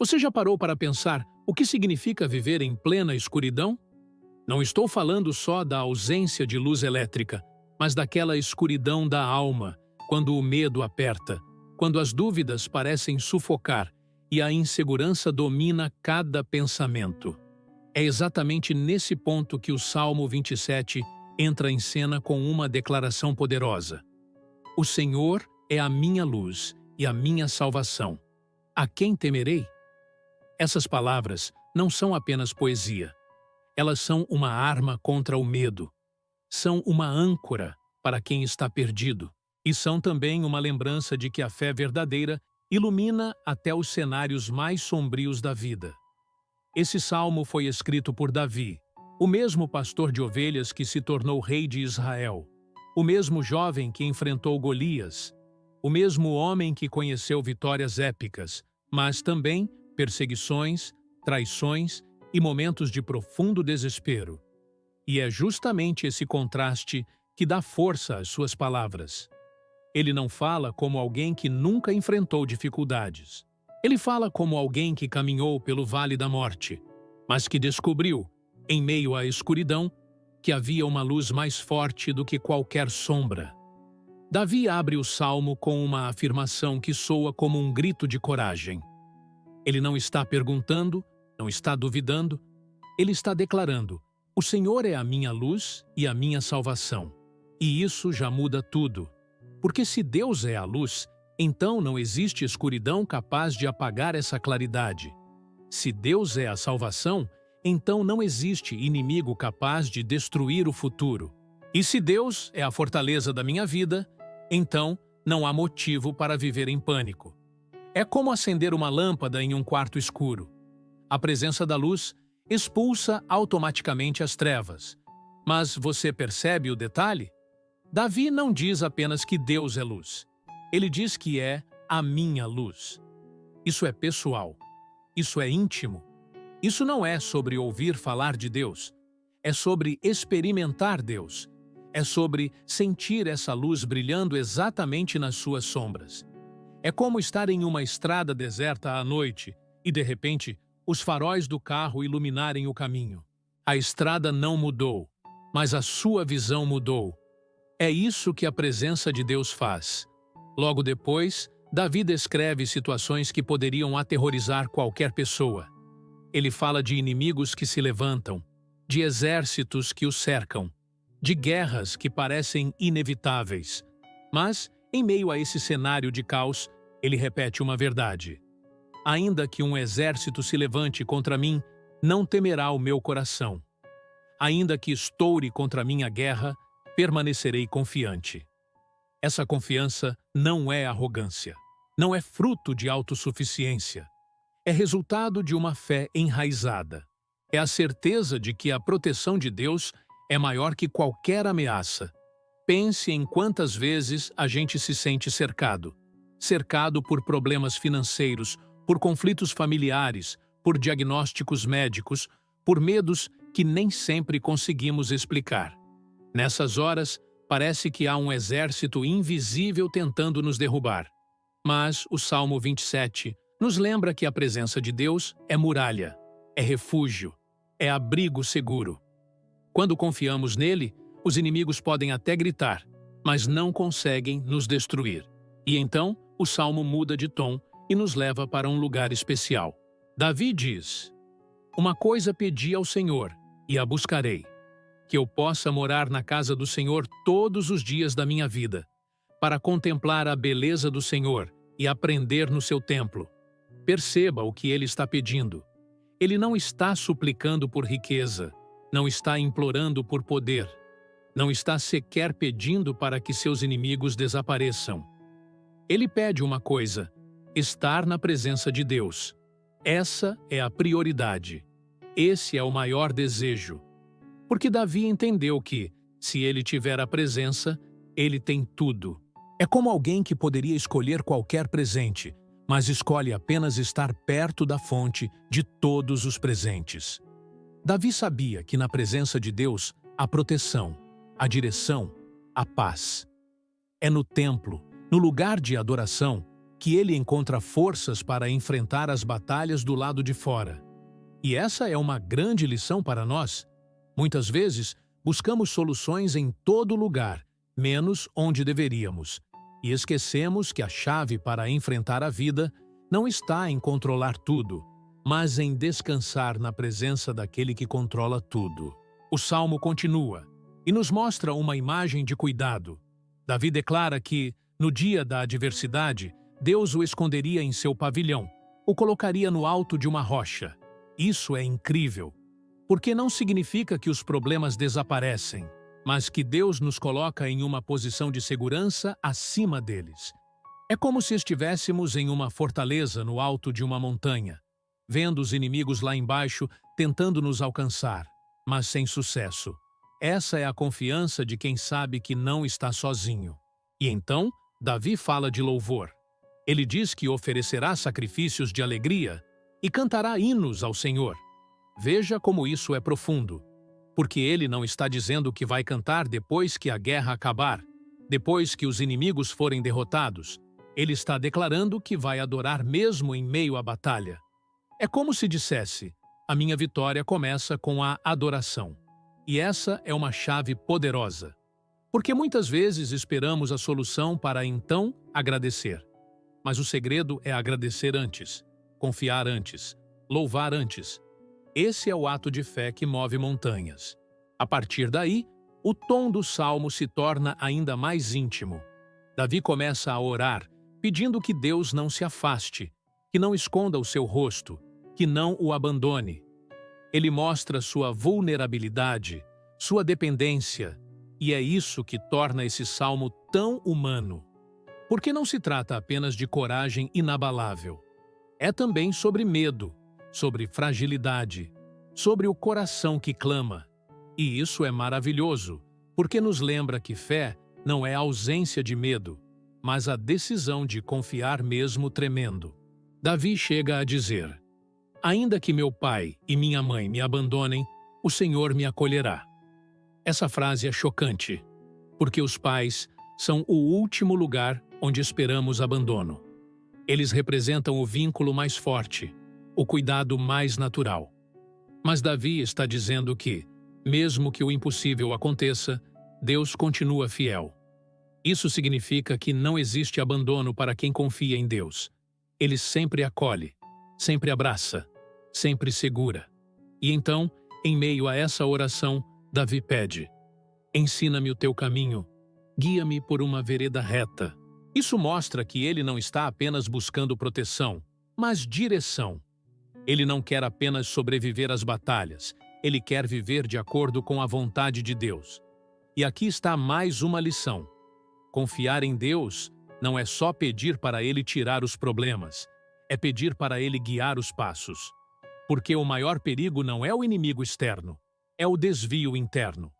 Você já parou para pensar o que significa viver em plena escuridão? Não estou falando só da ausência de luz elétrica, mas daquela escuridão da alma, quando o medo aperta, quando as dúvidas parecem sufocar e a insegurança domina cada pensamento. É exatamente nesse ponto que o Salmo 27 entra em cena com uma declaração poderosa. O Senhor é a minha luz e a minha salvação. A quem temerei? Essas palavras não são apenas poesia. Elas são uma arma contra o medo. São uma âncora para quem está perdido. E são também uma lembrança de que a fé verdadeira ilumina até os cenários mais sombrios da vida. Esse salmo foi escrito por Davi, o mesmo pastor de ovelhas que se tornou rei de Israel, o mesmo jovem que enfrentou Golias, o mesmo homem que conheceu vitórias épicas, mas também perseguições, traições e momentos de profundo desespero. E é justamente esse contraste que dá força às suas palavras. Ele não fala como alguém que nunca enfrentou dificuldades. Ele fala como alguém que caminhou pelo vale da morte, mas que descobriu, em meio à escuridão, que havia uma luz mais forte do que qualquer sombra. Davi abre o salmo com uma afirmação que soa como um grito de coragem. Ele não está perguntando, não está duvidando, ele está declarando: o Senhor é a minha luz e a minha salvação. E isso já muda tudo. Porque se Deus é a luz, então não existe escuridão capaz de apagar essa claridade. Se Deus é a salvação, então não existe inimigo capaz de destruir o futuro. E se Deus é a fortaleza da minha vida, então não há motivo para viver em pânico. É como acender uma lâmpada em um quarto escuro. A presença da luz expulsa automaticamente as trevas. Mas você percebe o detalhe? Davi não diz apenas que Deus é luz. Ele diz que é a minha luz. Isso é pessoal. Isso é íntimo. Isso não é sobre ouvir falar de Deus. É sobre experimentar Deus. É sobre sentir essa luz brilhando exatamente nas suas sombras. É como estar em uma estrada deserta à noite e, de repente, os faróis do carro iluminarem o caminho. A estrada não mudou, mas a sua visão mudou. É isso que a presença de Deus faz. Logo depois, Davi descreve situações que poderiam aterrorizar qualquer pessoa. Ele fala de inimigos que se levantam, de exércitos que o cercam, de guerras que parecem inevitáveis. Mas, em meio a esse cenário de caos, ele repete uma verdade. Ainda que um exército se levante contra mim, não temerá o meu coração. Ainda que estoure contra mim a guerra, permanecerei confiante. Essa confiança não é arrogância, não é fruto de autossuficiência. É resultado de uma fé enraizada. É a certeza de que a proteção de Deus é maior que qualquer ameaça. Pense em quantas vezes a gente se sente cercado. Cercado por problemas financeiros, por conflitos familiares, por diagnósticos médicos, por medos que nem sempre conseguimos explicar. Nessas horas, parece que há um exército invisível tentando nos derrubar. Mas o Salmo 27 nos lembra que a presença de Deus é muralha, é refúgio, é abrigo seguro. Quando confiamos nele, os inimigos podem até gritar, mas não conseguem nos destruir. E então, o Salmo muda de tom e nos leva para um lugar especial. Davi diz: uma coisa pedi ao Senhor, e a buscarei, que eu possa morar na casa do Senhor todos os dias da minha vida, para contemplar a beleza do Senhor e aprender no seu templo. Perceba o que ele está pedindo. Ele não está suplicando por riqueza, não está implorando por poder, não está sequer pedindo para que seus inimigos desapareçam. Ele pede uma coisa: estar na presença de Deus. Essa é a prioridade. Esse é o maior desejo. Porque Davi entendeu que, se ele tiver a presença, ele tem tudo. É como alguém que poderia escolher qualquer presente, mas escolhe apenas estar perto da fonte de todos os presentes. Davi sabia que na presença de Deus há proteção, a direção, a paz. É no templo, no lugar de adoração, que ele encontra forças para enfrentar as batalhas do lado de fora. E essa é uma grande lição para nós. Muitas vezes, buscamos soluções em todo lugar, menos onde deveríamos. E esquecemos que a chave para enfrentar a vida não está em controlar tudo, mas em descansar na presença daquele que controla tudo. O Salmo continua e nos mostra uma imagem de cuidado. Davi declara que, no dia da adversidade, Deus o esconderia em seu pavilhão, o colocaria no alto de uma rocha. Isso é incrível, porque não significa que os problemas desaparecem, mas que Deus nos coloca em uma posição de segurança acima deles. É como se estivéssemos em uma fortaleza no alto de uma montanha, vendo os inimigos lá embaixo tentando nos alcançar, mas sem sucesso. Essa é a confiança de quem sabe que não está sozinho. E então, Davi fala de louvor. Ele diz que oferecerá sacrifícios de alegria e cantará hinos ao Senhor. Veja como isso é profundo, porque ele não está dizendo que vai cantar depois que a guerra acabar, depois que os inimigos forem derrotados. Ele está declarando que vai adorar mesmo em meio à batalha. É como se dissesse: a minha vitória começa com a adoração. E essa é uma chave poderosa, porque muitas vezes esperamos a solução para então agradecer. Mas o segredo é agradecer antes, confiar antes, louvar antes. Esse é o ato de fé que move montanhas. A partir daí, o tom do salmo se torna ainda mais íntimo. Davi começa a orar, pedindo que Deus não se afaste, que não esconda o seu rosto, que não o abandone. Ele mostra sua vulnerabilidade, sua dependência, e é isso que torna esse salmo tão humano. Porque não se trata apenas de coragem inabalável. É também sobre medo, sobre fragilidade, sobre o coração que clama. E isso é maravilhoso, porque nos lembra que fé não é ausência de medo, mas a decisão de confiar mesmo tremendo. Davi chega a dizer: ainda que meu pai e minha mãe me abandonem, o Senhor me acolherá. Essa frase é chocante, porque os pais são o último lugar onde esperamos abandono. Eles representam o vínculo mais forte, o cuidado mais natural. Mas Davi está dizendo que, mesmo que o impossível aconteça, Deus continua fiel. Isso significa que não existe abandono para quem confia em Deus. Ele sempre acolhe, sempre abraça, sempre segura. E então, em meio a essa oração, Davi pede: ensina-me o teu caminho, guia-me por uma vereda reta. Isso mostra que ele não está apenas buscando proteção, mas direção. Ele não quer apenas sobreviver às batalhas, ele quer viver de acordo com a vontade de Deus. E aqui está mais uma lição. Confiar em Deus não é só pedir para Ele tirar os problemas, é pedir para Ele guiar os passos. Porque o maior perigo não é o inimigo externo, é o desvio interno.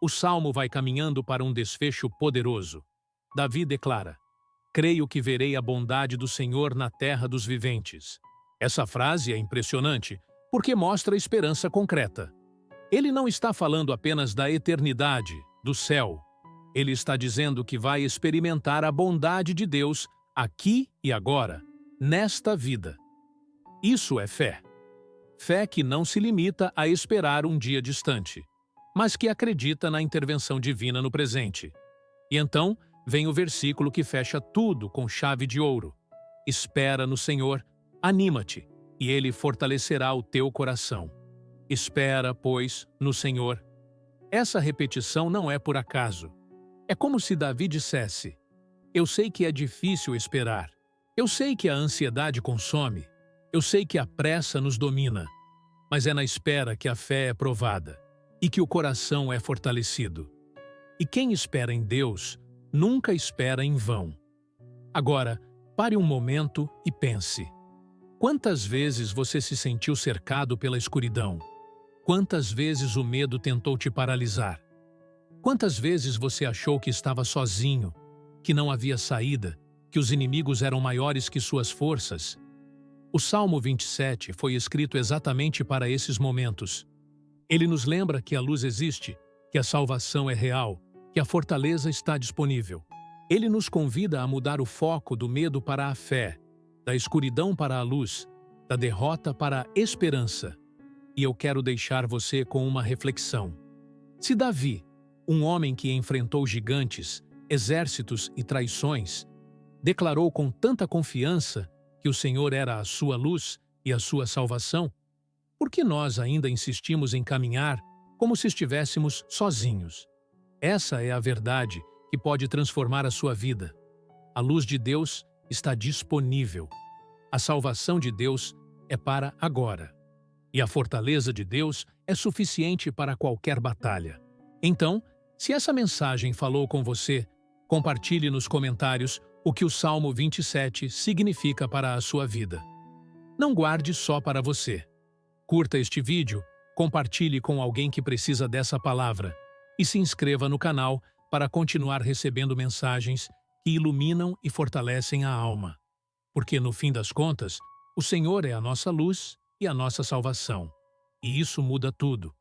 O salmo vai caminhando para um desfecho poderoso. Davi declara: creio que verei a bondade do Senhor na terra dos viventes. Essa frase é impressionante, porque mostra esperança concreta. Ele não está falando apenas da eternidade, do céu. Ele está dizendo que vai experimentar a bondade de Deus aqui e agora, nesta vida. Isso é fé. Fé que não se limita a esperar um dia distante, mas que acredita na intervenção divina no presente. E então vem o versículo que fecha tudo com chave de ouro. Espera no Senhor, anima-te, e Ele fortalecerá o teu coração. Espera, pois, no Senhor. Essa repetição não é por acaso. É como se Davi dissesse: eu sei que é difícil esperar. Eu sei que a ansiedade consome. Eu sei que a pressa nos domina. Mas é na espera que a fé é provada e que o coração é fortalecido. E quem espera em Deus nunca espera em vão. Agora, pare um momento e pense. Quantas vezes você se sentiu cercado pela escuridão? Quantas vezes o medo tentou te paralisar? Quantas vezes você achou que estava sozinho, que não havia saída, que os inimigos eram maiores que suas forças? O Salmo 27 foi escrito exatamente para esses momentos. Ele nos lembra que a luz existe, que a salvação é real, que a fortaleza está disponível. Ele nos convida a mudar o foco do medo para a fé, da escuridão para a luz, da derrota para a esperança. E eu quero deixar você com uma reflexão. Se Davi, um homem que enfrentou gigantes, exércitos e traições, declarou com tanta confiança que o Senhor era a sua luz e a sua salvação, por que nós ainda insistimos em caminhar como se estivéssemos sozinhos? Essa é a verdade que pode transformar a sua vida. A luz de Deus está disponível. A salvação de Deus é para agora. E a fortaleza de Deus é suficiente para qualquer batalha. Então, se essa mensagem falou com você, compartilhe nos comentários o que o Salmo 27 significa para a sua vida. Não guarde só para você. Curta este vídeo, compartilhe com alguém que precisa dessa palavra e se inscreva no canal para continuar recebendo mensagens que iluminam e fortalecem a alma. Porque, no fim das contas, o Senhor é a nossa luz e a nossa salvação. E isso muda tudo.